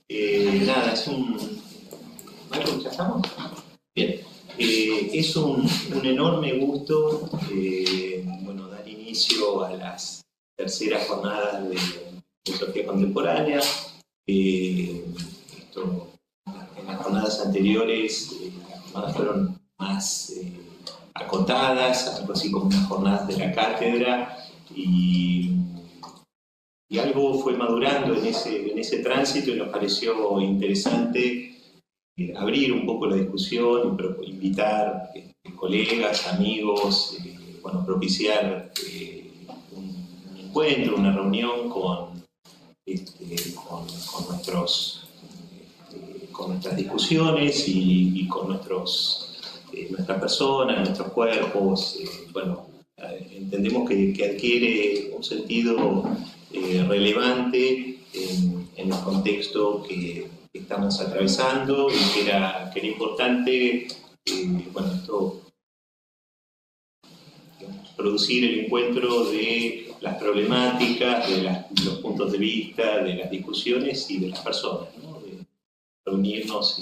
Nada, es un... ¿Marco, ya estamos? Bien. Es un enorme gusto bueno, dar inicio a las terceras jornadas de filosofía contemporánea. En las jornadas anteriores las jornadas fueron más acotadas, algo así como unas jornadas de la cátedra, y algo fue madurando en ese tránsito y nos pareció interesante abrir un poco la discusión, invitar colegas, amigos, bueno, propiciar un encuentro, una reunión con nuestras discusiones y con nuestra persona, nuestros cuerpos. Bueno, entendemos que adquiere un sentido relevante en el contexto que estamos atravesando, y que era importante bueno, producir el encuentro de las problemáticas, de los puntos de vista, de las discusiones y de las personas, ¿no? De reunirnos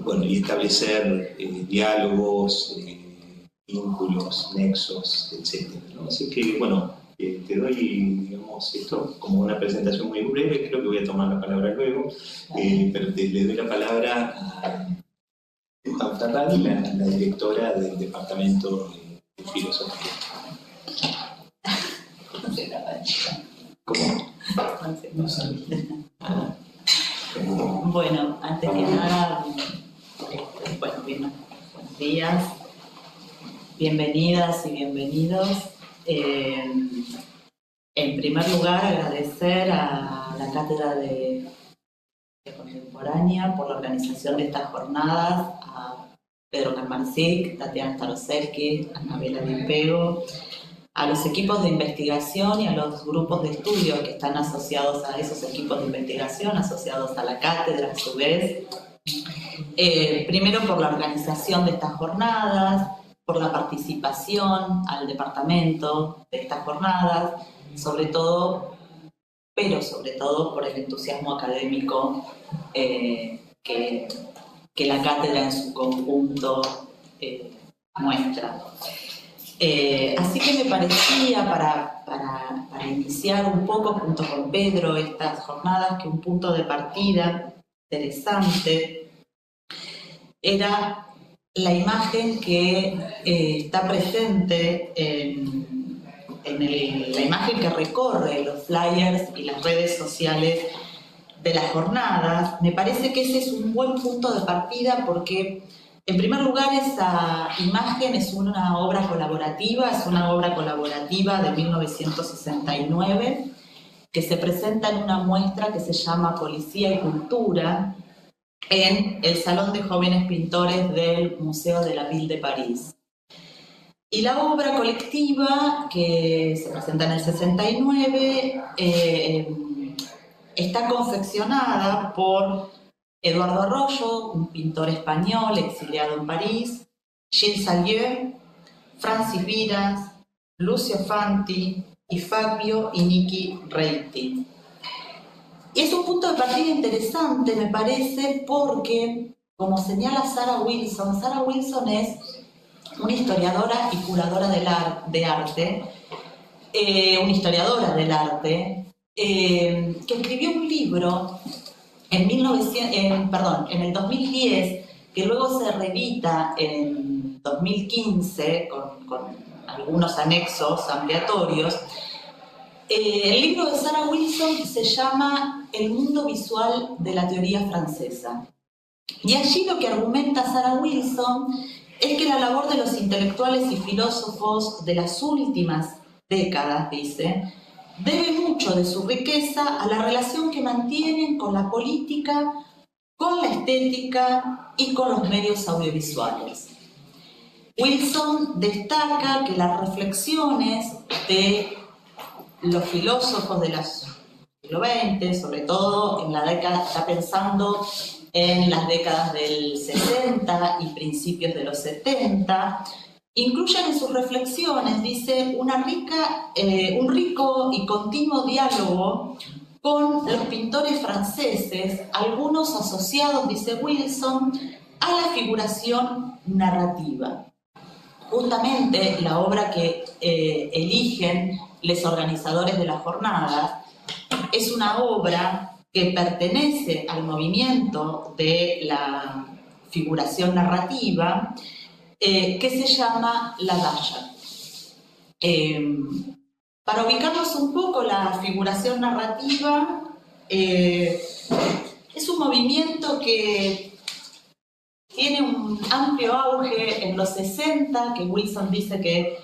bueno, y establecer diálogos, vínculos, nexos, etc., ¿no? Así que, bueno, te doy, digamos, esto como una presentación muy breve. Creo que voy a tomar la palabra luego, pero le doy la palabra a Juan Ferrari, la directora del Departamento de Filosofía. ¿Cómo? Bueno, antes que nada, bueno, buenos días, bienvenidas y bienvenidos. En primer lugar, agradecer a la Cátedra de Contemporánea por la organización de estas jornadas, a Pedro Karmanczyk, Tatiana Starosevsky, Anabela Dimpego, a los equipos de investigación y a los grupos de estudio que están asociados a esos equipos de investigación, asociados a la cátedra a su vez. Primero por la organización de estas jornadas, por la participación al departamento de estas jornadas, sobre todo por el entusiasmo académico que la cátedra en su conjunto muestra. Así que me parecía, para iniciar un poco junto con Pedro estas jornadas, que un punto de partida interesante era la imagen que está presente la imagen que recorre los flyers y las redes sociales de las jornadas. Me parece que ese es un buen punto de partida porque, en primer lugar, esa imagen es una obra colaborativa, de 1969, que se presenta en una muestra que se llama Policía y Cultura, en el Salón de Jóvenes Pintores del Museo de la Ville de París. Y la obra colectiva, que se presenta en el 69, está confeccionada por Eduardo Arroyo, un pintor español exiliado en París, Gilles Sallieu, Francis Viras, Lucio Fanti y Fabio y Niki Reiti. Y es un punto de partida interesante, me parece, porque, como señala Sarah Wilson es una historiadora y curadora de arte, que escribió un libro en el 2010, que luego se reedita en 2015 con algunos anexos ampliatorios. El libro de Sarah Wilson se llama El mundo visual de la teoría francesa. Y allí lo que argumenta Sarah Wilson es que la labor de los intelectuales y filósofos de las últimas décadas, dice, debe mucho de su riqueza a la relación que mantienen con la política, con la estética y con los medios audiovisuales. Wilson destaca que las reflexiones de los filósofos del siglo XX, sobre todo en la década, está pensando en las décadas del 60 y principios de los 70, incluyen en sus reflexiones, dice, un rico y continuo diálogo con los pintores franceses, algunos asociados, dice Wilson, a la figuración narrativa. Justamente la obra que eligen los organizadores de la jornada es una obra que pertenece al movimiento de la figuración narrativa, que se llama la Daya. Para ubicarnos un poco, la figuración narrativa es un movimiento que tiene un amplio auge en los 60, que Wilson dice que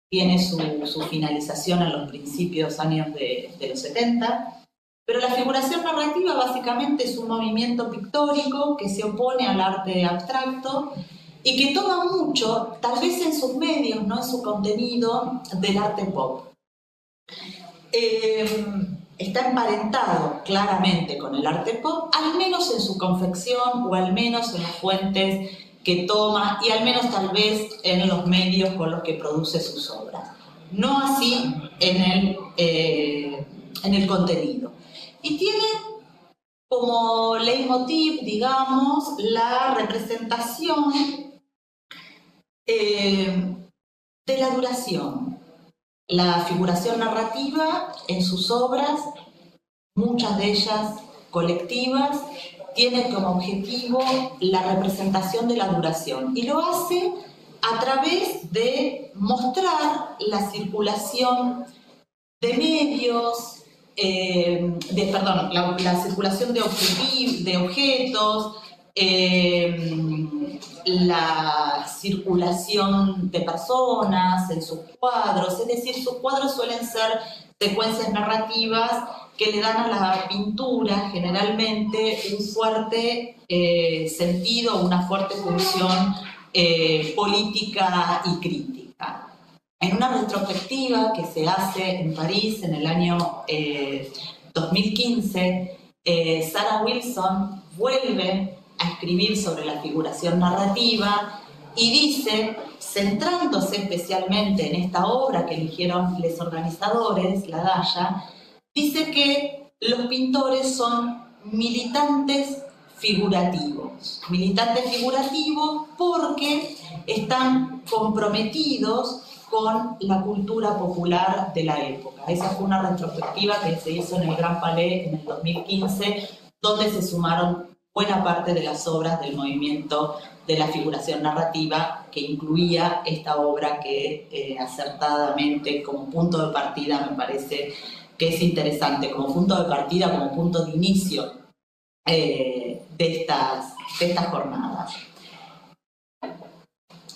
tiene su finalización en los principios años de los 70, pero la figuración narrativa básicamente es un movimiento pictórico que se opone al arte abstracto y que toma mucho, tal vez en sus medios, no en su contenido, del arte pop. Está emparentado claramente con el arte pop, al menos en su confección o al menos en las fuentes que toma y al menos tal vez en los medios con los que produce sus obras. No así en el contenido. Y tiene como leitmotiv, digamos, la representación de la duración. La figuración narrativa en sus obras, muchas de ellas colectivas, tiene como objetivo la representación de la duración y lo hace a través de mostrar la circulación de medios, la circulación de objetos, la circulación de personas en sus cuadros, es decir, sus cuadros suelen ser secuencias narrativas que le dan a la pintura generalmente un fuerte sentido, una fuerte función política y crítica. En una retrospectiva que se hace en París en el año 2015, Sarah Wilson vuelve a escribir sobre la figuración narrativa y dice, centrándose especialmente en esta obra que eligieron los organizadores, la Daya, dice que los pintores son militantes figurativos porque están comprometidos con la cultura popular de la época. Esa fue una retrospectiva que se hizo en el Gran Palais en el 2015, donde se sumaron buena parte de las obras del movimiento de la figuración narrativa, que incluía esta obra que acertadamente, como punto de partida, me parece que es interesante, como punto de partida, como punto de inicio de estas jornadas.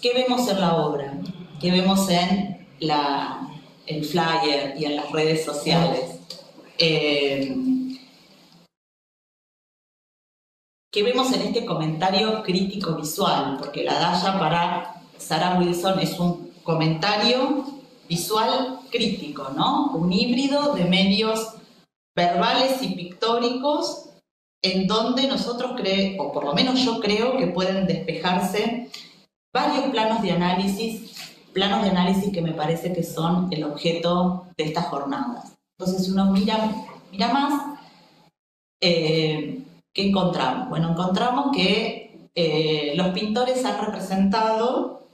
¿Qué vemos en la obra? ¿Qué vemos en el flyer y en las redes sociales? ¿Qué vemos en este comentario crítico visual? Porque la Daya para Sarah Wilson es un comentario visual crítico, ¿no? Un híbrido de medios verbales y pictóricos en donde nosotros creemos, o por lo menos yo creo, que pueden despejarse varios planos de análisis que me parece que son el objeto de estas jornadas. Entonces, si uno mira más, ¿qué encontramos? Bueno, encontramos que los pintores han representado,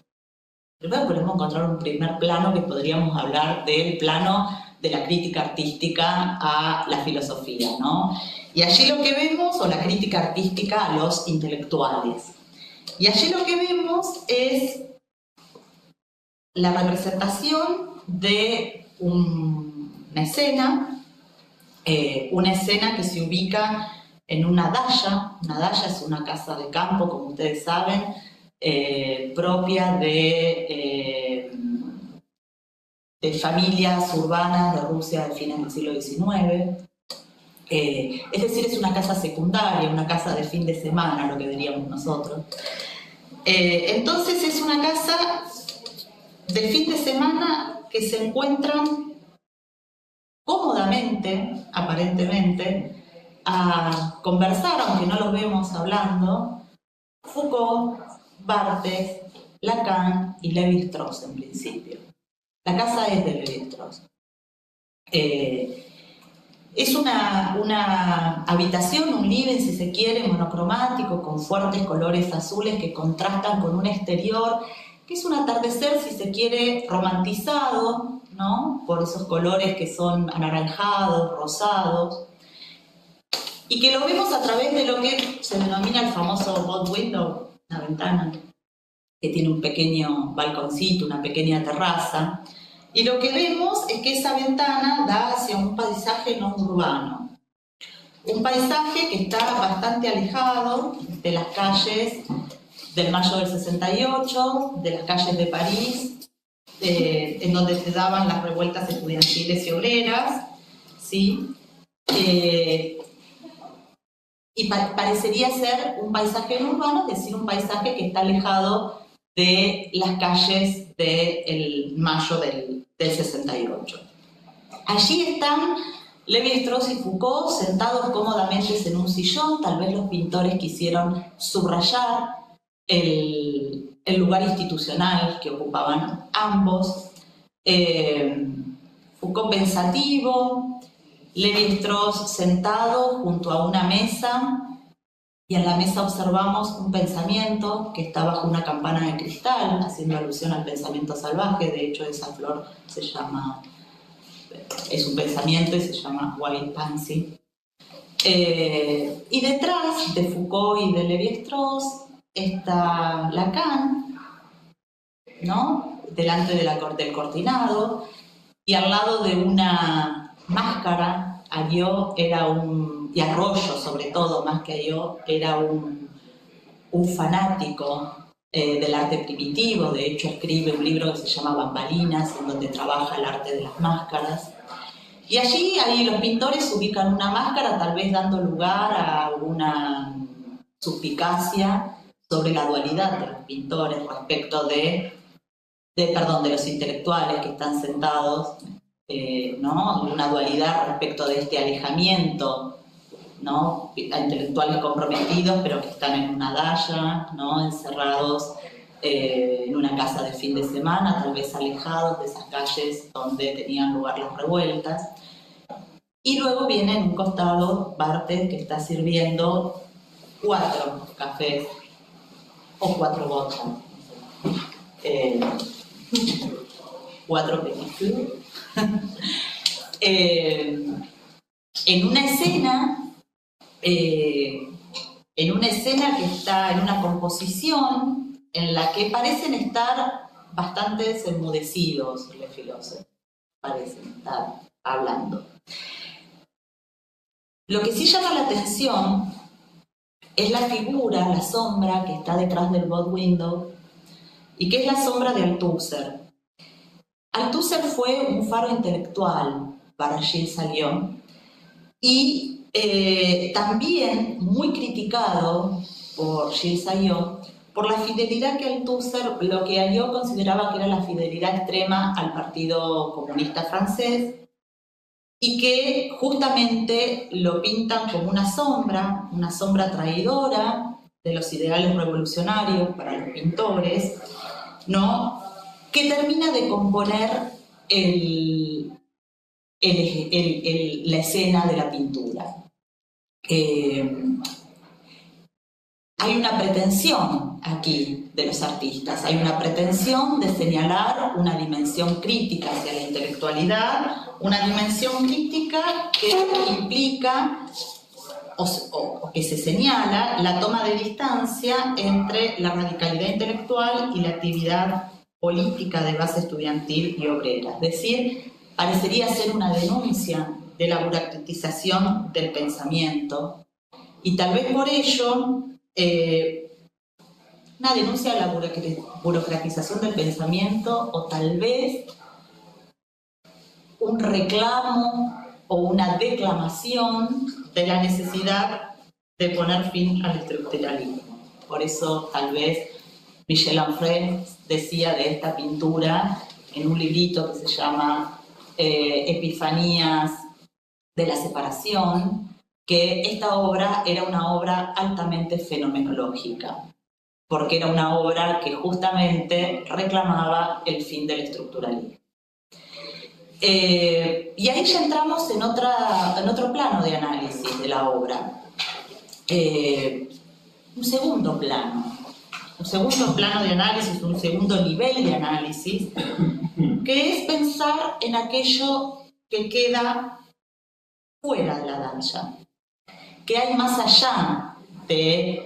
primero podemos encontrar un primer plano que podríamos hablar del plano de la crítica artística a la filosofía, ¿no? Y allí lo que vemos, o la crítica artística a los intelectuales. Y allí lo que vemos es la representación de una escena que se ubica en una daya. Una daya es una casa de campo, como ustedes saben, propia de familias urbanas de Rusia de fines del siglo XIX. Es decir, es una casa secundaria, una casa de fin de semana, lo que diríamos nosotros. Entonces es una casa de fin de semana que se encuentran cómodamente, aparentemente, a conversar, aunque no los vemos hablando, Foucault, Barthes, Lacan y Lévi-Strauss en principio. La casa es de Lévi-Strauss. Es una habitación, un living, si se quiere, monocromático, con fuertes colores azules que contrastan con un exterior, que es un atardecer, si se quiere, romantizado, ¿no? Por esos colores que son anaranjados, rosados, y que lo vemos a través de lo que se denomina el famoso bow window, una ventana que tiene un pequeño balconcito, una pequeña terraza. Y lo que vemos es que esa ventana da hacia un paisaje no urbano. Un paisaje que está bastante alejado de las calles del Mayo del 68, de las calles de París, en donde se daban las revueltas estudiantiles y obreras, ¿sí? Y parecería ser un paisaje no urbano, es decir, un paisaje que está alejado de las calles del Mayo del 68. Allí están Lévi-Strauss y Foucault sentados cómodamente en un sillón. Tal vez los pintores quisieron subrayar el lugar institucional que ocupaban ambos. Foucault pensativo, Lévi-Strauss sentado junto a una mesa, y en la mesa observamos un pensamiento que está bajo una campana de cristal, haciendo alusión al pensamiento salvaje. De hecho, esa flor es un pensamiento y se llama Wild Pansy. Y detrás de Foucault y de Lévi-Strauss está Lacan, ¿no? Delante del cortinado, y al lado de una máscara. Alió era y Arroyo sobre todo, más que Alió, era un fanático del arte primitivo. De hecho, escribe un libro que se llama Bambalinas, en donde trabaja el arte de las máscaras. Y allí los pintores ubican una máscara, tal vez dando lugar a una suspicacia sobre la dualidad de los pintores respecto de los intelectuales que están sentados, ¿no? Una dualidad respecto de este alejamiento, ¿no? A intelectuales comprometidos, pero que están en una daya, ¿no? Encerrados en una casa de fin de semana, tal vez alejados de esas calles donde tenían lugar las revueltas. Y luego viene en un costado Barthes, que está sirviendo 4 cafés o 4 vodkas. 4 películas. En una escena que está en una composición en la que parecen estar bastante enmudecidos los filósofos, parecen estar hablando. Lo que sí llama la atención es la figura, la sombra que está detrás del bow window, y que es la sombra de Althusser. Althusser fue un faro intelectual para Gilles Salliot, y también muy criticado por Gilles Salliot por la fidelidad que Althusser, lo que Salliot consideraba que era la fidelidad extrema al Partido Comunista Francés, y que justamente lo pintan como una sombra traidora de los ideales revolucionarios para los pintores, ¿no? Que termina de componer la escena de la pintura. Hay una pretensión aquí de los artistas, hay una pretensión de señalar una dimensión crítica hacia la intelectualidad, una dimensión crítica que implica o que se señala la toma de distancia entre la radicalidad intelectual y la actividad política de base estudiantil y obrera. Es decir, parecería ser una denuncia de la burocratización del pensamiento, y tal vez por ello una denuncia de la burocratización del pensamiento, o tal vez un reclamo o una declamación de la necesidad de poner fin al estructuralismo. Por eso tal vez Michel Onfray decía de esta pintura en un librito que se llama Epifanías de la separación, que esta obra era una obra altamente fenomenológica. porque era una obra que justamente reclamaba el fin del estructuralismo. Y ahí ya entramos en otro plano de análisis de la obra. Un segundo plano de análisis, un segundo nivel de análisis, que es pensar en aquello que queda fuera de la danza, que hay más allá de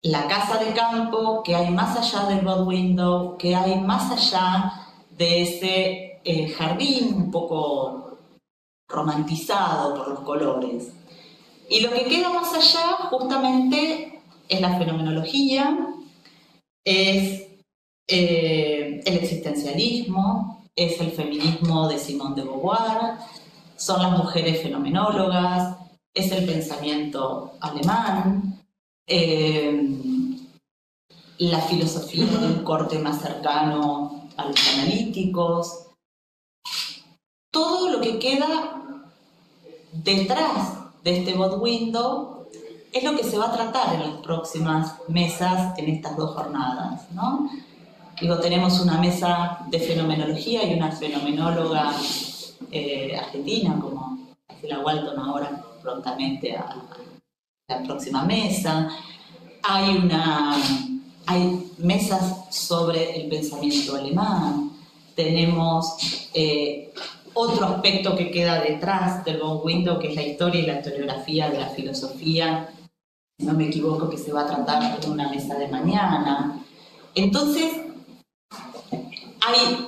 la casa de campo, que hay más allá del bow window, que hay más allá de ese jardín un poco romantizado por los colores. Y lo que queda más allá justamente es la fenomenología, es el existencialismo, es el feminismo de Simone de Beauvoir, son las mujeres fenomenólogas, es el pensamiento alemán, la filosofía de un corte más cercano a los analíticos. Todo lo que queda detrás de este bow window es lo que se va a tratar en las próximas mesas en estas dos jornadas, ¿no? Digo, tenemos una mesa de fenomenología y una fenomenóloga argentina, como Angela Walton ahora prontamente a la próxima mesa. Hay mesas sobre el pensamiento alemán. Tenemos otro aspecto que queda detrás del bow window, que es la historia y la historiografía de la filosofía, si no me equivoco, que se va a tratar en una mesa de mañana. Entonces, hay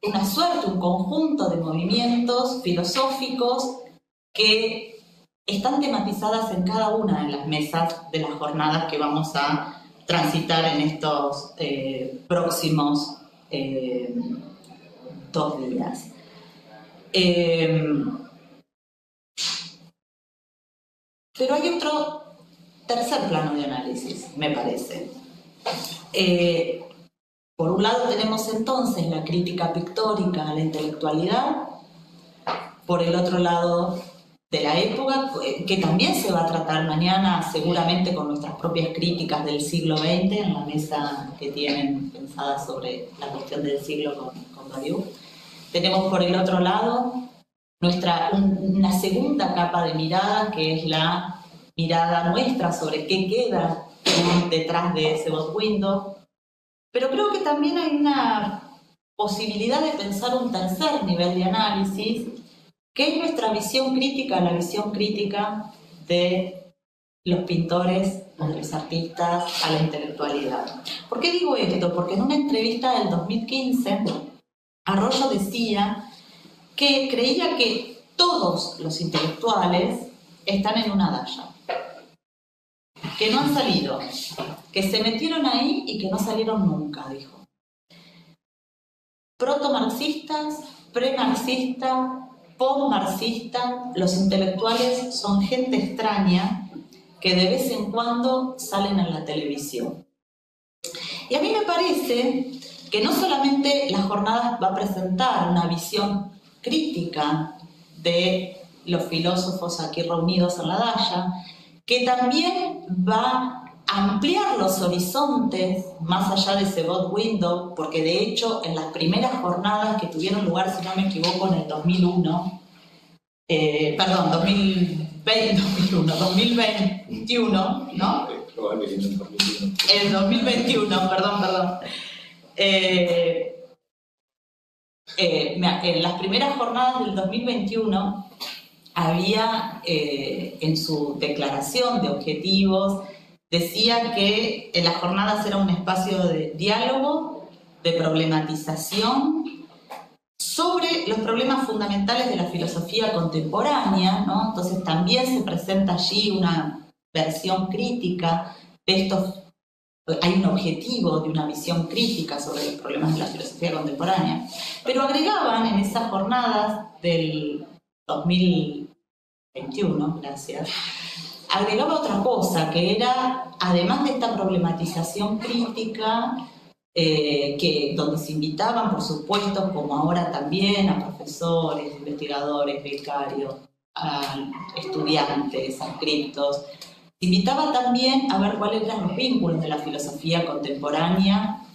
una suerte, un conjunto de movimientos filosóficos que están tematizadas en cada una de las mesas de las jornadas que vamos a transitar en estos próximos 2 días. Pero hay otro tercer plano de análisis, me parece. Por un lado tenemos entonces la crítica pictórica a la intelectualidad, por el otro lado de la época, que también se va a tratar mañana seguramente con nuestras propias críticas del siglo XX en la mesa que tienen pensada sobre la cuestión del siglo con Badiou. Tenemos por el otro lado una segunda capa de mirada, que es la mirada nuestra sobre qué queda detrás de ese bow window. Pero creo que también hay una posibilidad de pensar un tercer nivel de análisis, que es nuestra visión crítica, la visión crítica de los pintores o de los artistas a la intelectualidad. ¿Por qué digo esto? Porque en una entrevista del 2015, Arroyo decía que creía que todos los intelectuales están en una daya, que no han salido, que se metieron ahí y que no salieron nunca, dijo. Proto-marxistas, pre-marxistas, post-marxistas, los intelectuales son gente extraña que de vez en cuando salen en la televisión. Y a mí me parece que no solamente la jornada va a presentar una visión crítica de los filósofos aquí reunidos en la Daya, que también va a ampliar los horizontes más allá de ese bow window, porque de hecho en las primeras jornadas que tuvieron lugar, si no me equivoco, en el 2021, ¿no? Probablemente en el 2021. El 2021, perdón. En las primeras jornadas del 2021 había en su declaración de objetivos, decía que en las jornadas era un espacio de diálogo, de problematización sobre los problemas fundamentales de la filosofía contemporánea, ¿no? Entonces también se presenta allí una versión crítica de estos. Hay un objetivo de una visión crítica sobre los problemas de la filosofía contemporánea, pero agregaban en esas jornadas del 2021, agregaba otra cosa, que era, además de esta problematización crítica, donde se invitaban, por supuesto, como ahora también, a profesores, investigadores, becarios, a estudiantes, adscriptos, invitaba también a ver cuáles eran los vínculos de la filosofía contemporánea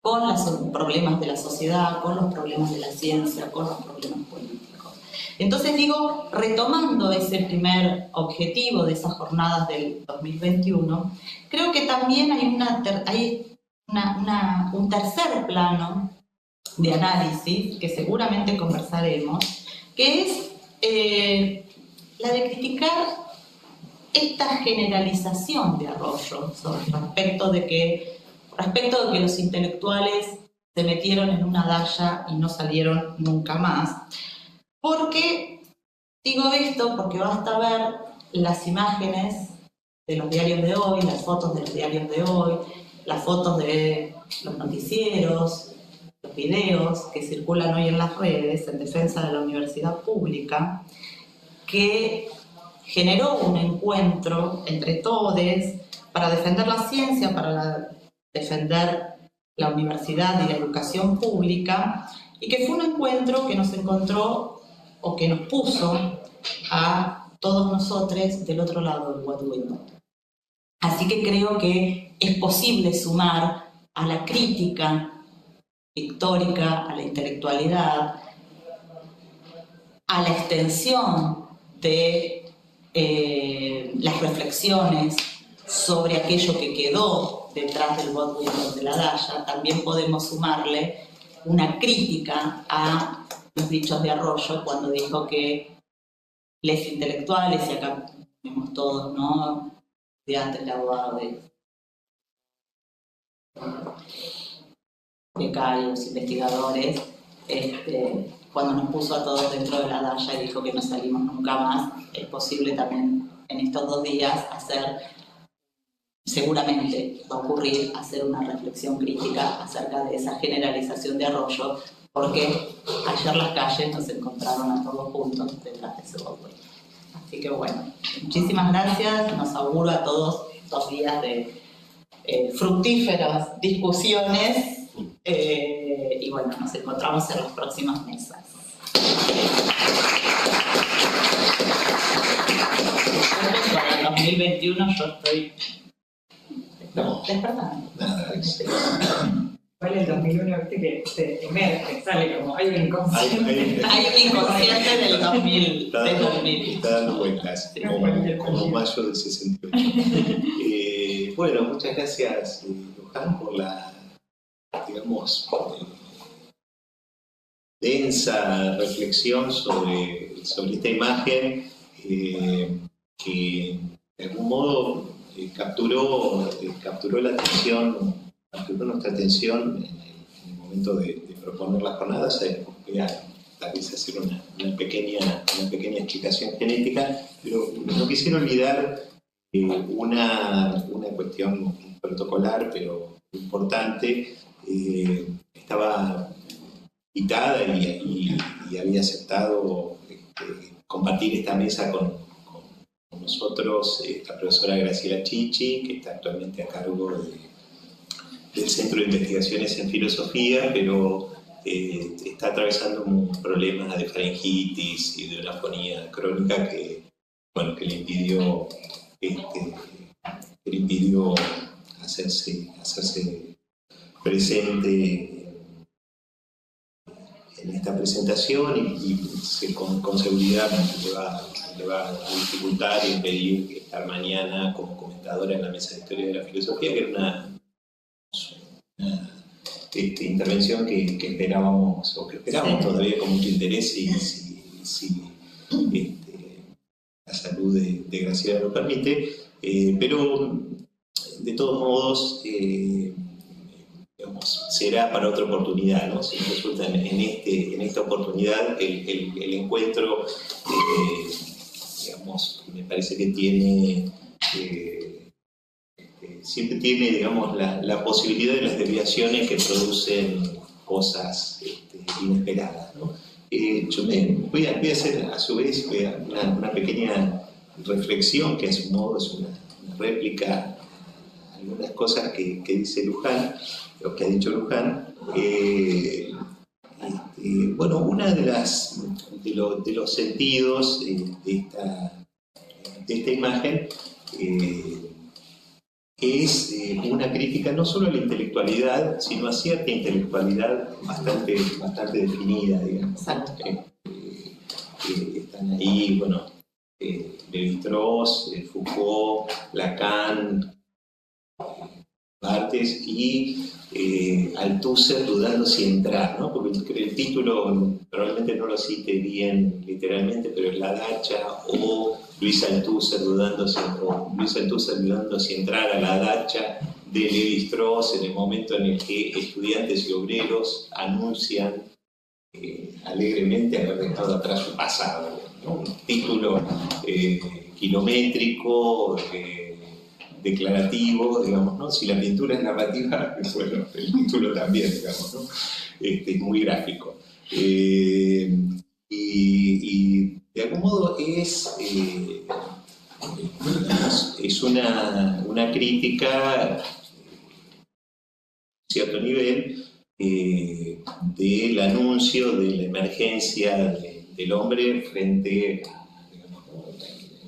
con los problemas de la sociedad, con los problemas de la ciencia, con los problemas políticos. Entonces digo, retomando ese primer objetivo de esas jornadas del 2021, creo que también hay un tercer plano de análisis, que seguramente conversaremos, que es la de criticar esta generalización de Arroyo respecto de que los intelectuales se metieron en una daya y no salieron nunca más. Porque digo esto porque basta ver las imágenes de los diarios de hoy, las fotos de los diarios de hoy, las fotos de los noticieros, los videos que circulan hoy en las redes en defensa de la universidad pública, que generó un encuentro entre todos para defender la ciencia, para defender la universidad y la educación pública, y que fue un encuentro que nos encontró o que nos puso a todos nosotros del otro lado del What We Know. Así que creo que es posible sumar a la crítica pictórica, a la intelectualidad, a la extensión de las reflexiones sobre aquello que quedó detrás del What We Know de la Daya. También podemos sumarle una crítica a los dichos de Arroyo cuando dijo que los intelectuales, y acá vemos todos, ¿no? Estudiantes, abogados, becarios, investigadores, cuando nos puso a todos dentro de la Daya y dijo que no salimos nunca más, es posible también en estos 2 días seguramente va a ocurrir hacer una reflexión crítica acerca de esa generalización de Arroyo, porque ayer las calles nos encontraron a todos juntos detrás de ese voto. Así que bueno, muchísimas gracias, nos auguro a todos 2 días de fructíferas discusiones y bueno, nos encontramos en las próximas mesas. Para el 2021 yo estoy despertando. Igual el 2001, viste que se emerge, sale como hay un inconsciente. Hay un inconsciente del 2000. Está dando vueltas, como mayo del 68. Bueno, muchas gracias, Luján, por la, digamos, densa reflexión sobre esta imagen que de algún modo capturó la atención, capturó nuestra atención en el momento de proponer las jornadas. Voy a tal vez hacer una pequeña explicación genética, pero no quisiera olvidar una cuestión protocolar, pero importante. Estaba invitada y había aceptado compartir esta mesa con nosotros la profesora Graciela Chichi, que está actualmente a cargo del Centro de Investigaciones en Filosofía, pero está atravesando un problema de faringitis y de una afonía crónica que le impidió hacerse presente en esta presentación y con seguridad le va a dificultar y impedir estar mañana como comentadora en la mesa de historia de la filosofía, que era una intervención que esperábamos todavía con mucho interés si la salud de Graciela lo permite, pero de todos modos será para otra oportunidad, ¿no? Si resulta en esta oportunidad el encuentro, me parece que tiene siempre tiene, digamos, la posibilidad de las desviaciones que producen cosas inesperadas, ¿no? Yo voy a hacer a su vez una pequeña reflexión que a su modo es una réplica a algunas cosas que dice Luján, o que ha dicho Luján. Una de los sentidos de esta imagen es una crítica no solo a la intelectualidad, sino a cierta intelectualidad bastante definida, digamos. Están ahí, bueno, Lévi-Strauss, Foucault, Lacan, Barthes y Althusser dudando si entrar, ¿no? Porque el título probablemente no lo cite bien literalmente, pero es La Dacha, o Luis Althusser dudando si entrar a la Dacha de Lévi-Strauss en el momento en el que estudiantes y obreros anuncian alegremente haber dejado atrás su pasado, ¿no? Un título kilométrico, declarativo, digamos, ¿no? Si la pintura es narrativa, bueno, el título también, digamos, ¿no? Es muy gráfico. Y de algún modo es una crítica a cierto nivel del anuncio de la emergencia del hombre frente a, digamos,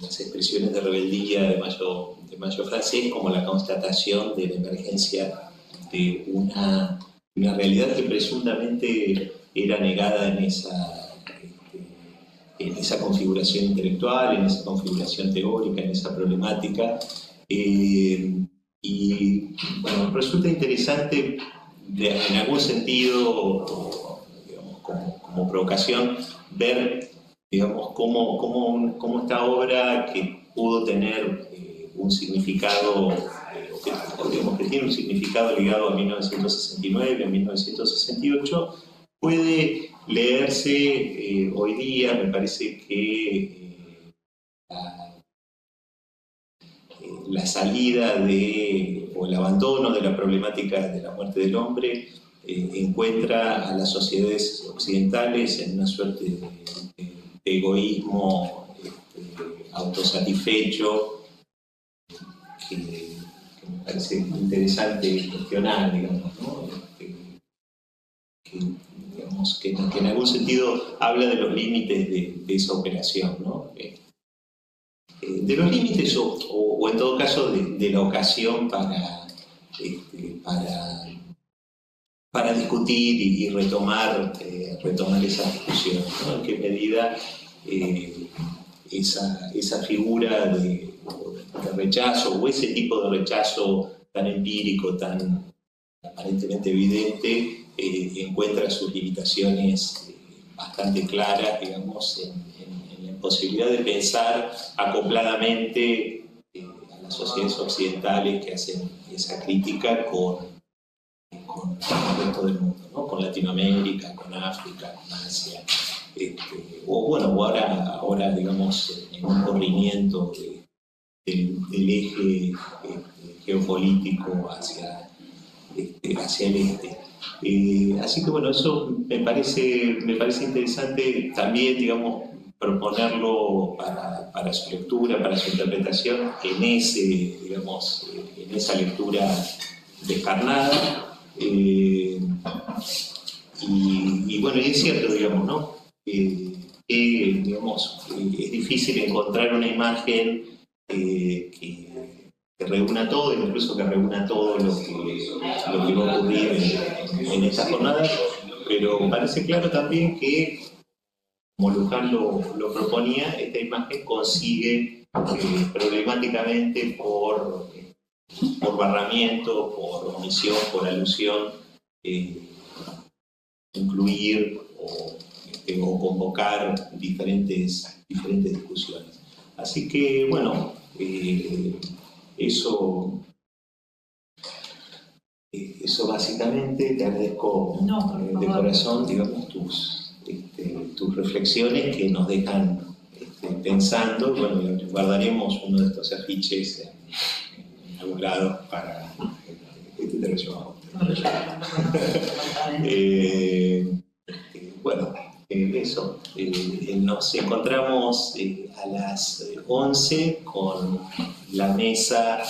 las expresiones de rebeldía de mayo francés, como la constatación de la emergencia de una realidad que presuntamente era negada en esa configuración intelectual, en esa configuración teórica, en esa problemática. Y bueno, resulta interesante en algún sentido, digamos, como provocación, ver, digamos, cómo esta obra que pudo tener un significado, digamos que tiene un significado ligado a 1969, a 1968, puede leerse hoy día. Me parece que la salida o el abandono de la problemática de la muerte del hombre encuentra a las sociedades occidentales en una suerte de egoísmo autosatisfecho que me parece interesante cuestionar, digamos, ¿no? Digamos, que en algún sentido habla de los límites de esa operación, ¿no? De los límites o en todo caso de la ocasión para discutir y retomar esa discusión, ¿no? En qué medida esa figura de rechazo o ese tipo de rechazo tan empírico, tan aparentemente evidente, encuentra sus limitaciones bastante claras, digamos, en la imposibilidad de pensar acopladamente a las sociedades occidentales que hacen esa crítica con el resto del mundo, ¿no? Con Latinoamérica, con África, con Asia, o ahora digamos, en un corrimiento del eje geopolítico hacia el este. Así que bueno, eso me parece interesante también, digamos, proponerlo para su lectura, para su interpretación, en esa lectura descarnada. Y bueno, y es cierto, digamos, ¿no? Digamos, es difícil encontrar una imagen que reúna todo, incluso que reúna todo lo que va a ocurrir en esta jornada, pero parece claro también que, como Luján lo proponía, esta imagen consigue problemáticamente por barramiento, por omisión, por alusión, incluir o convocar diferentes discusiones. Así que, bueno, eso básicamente. Te agradezco de corazón, digamos, tus reflexiones que nos dejan pensando. Bueno, guardaremos uno de estos afiches en algún lado para te lo llevamos. Bueno, eso. Nos encontramos a las 11 con la mesa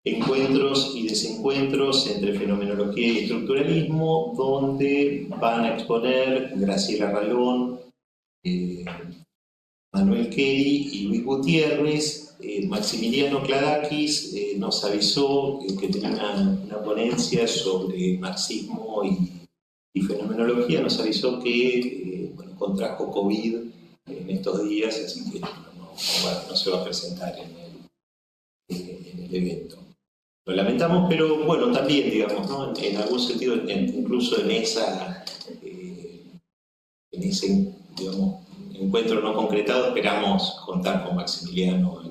Encuentros y desencuentros entre fenomenología y estructuralismo, donde van a exponer Graciela Ralón, Manuel Keri y Luis Gutiérrez. Maximiliano Kladakis nos avisó que tenía una ponencia sobre marxismo y fenomenología, nos avisó que contrajo COVID en estos días, así que no se va a presentar en el evento. Lo lamentamos, pero bueno, también, digamos, ¿no? En algún sentido, incluso en ese, digamos, encuentro no concretado, esperamos contar con Maximiliano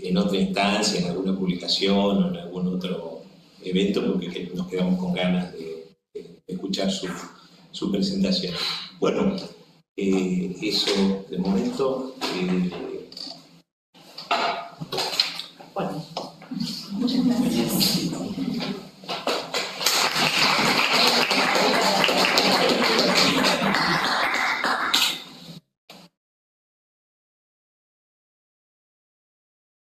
en otra instancia, en alguna publicación o en algún otro evento, porque nos quedamos con ganas de escuchar su presentación. Bueno, eso de momento. Bueno, muchas gracias.